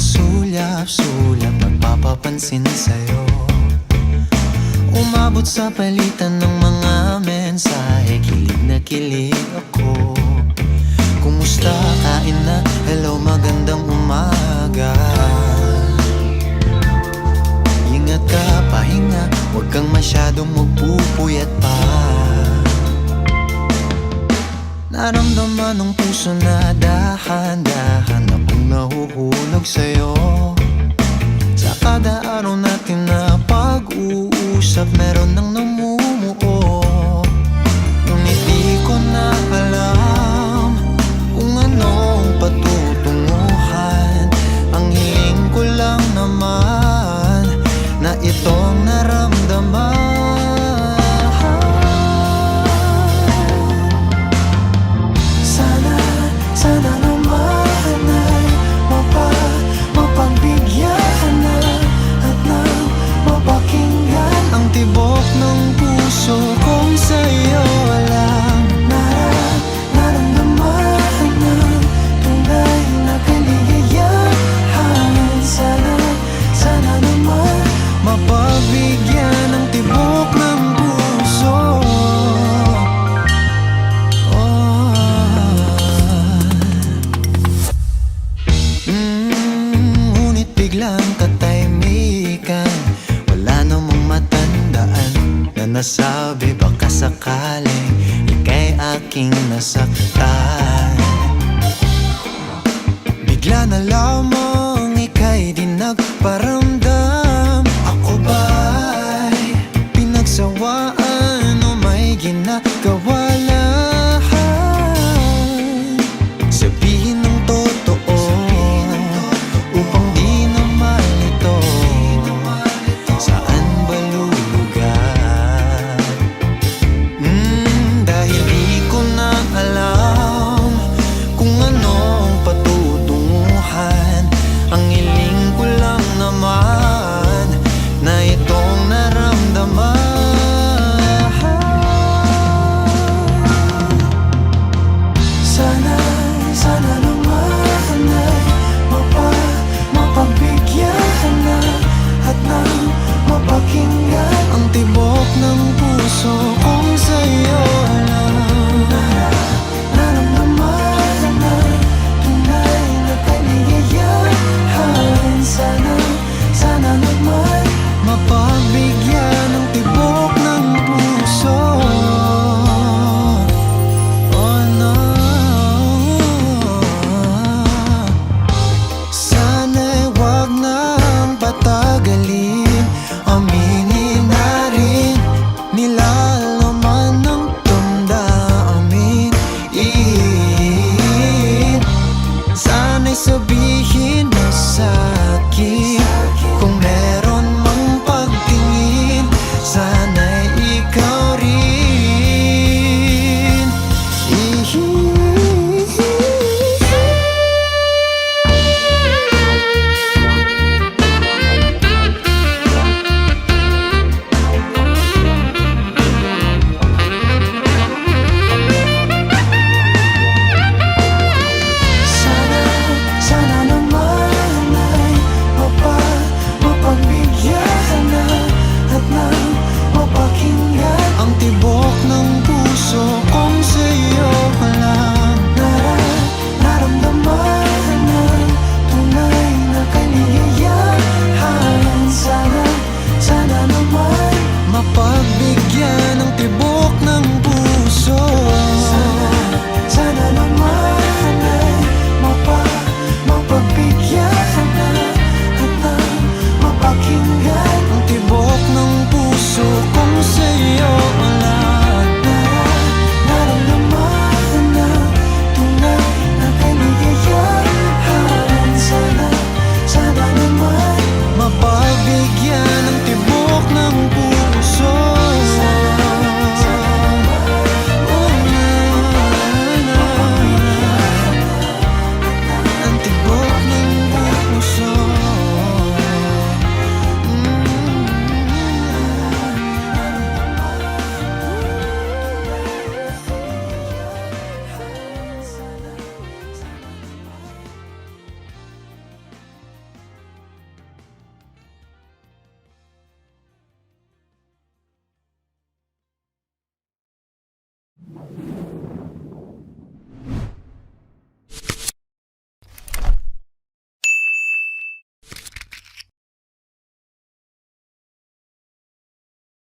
sulyap-sulyap nagpapapansin sa'yo. Umabot sa palitan ng mga mensahe, kilig na kilig ako. Kumusta, kain na, hello, magandang umaga. Ingat ka, pahinga, huwag kang masyadong magpupuyat pa. Naramdaman ng puso na dahan-dahan akong nahuhulog sa'yo. Sa kada araw natin na pag-uusap, meron nang namumuo. Ngunit di ko na alam kung anong patutunguhan. Ang hiling ko lang naman na itong naramdaman. Sana naman ay mapagbigyan na at nang mapakinggan ang tibok ng puso kong sa'yo lang naramdaman ng tunay na kaligayahan. Sana naman mapagbigyan ang tibok ng puso. Ngunit biglang katahimikan, wala namang matandaan na nasabi baka sakaling ika'y aking nasaktan. Bigla na lamang ika'y di nagparamdam. Ako ba'y pinagsawaan o may ginagawa lang? Sabihin ng totoo upang di na malito. Saan ba lulugar? Dahil di ko na alam kung anong patutunguhan. Ang hiling ko lang naman na itong naramdaman.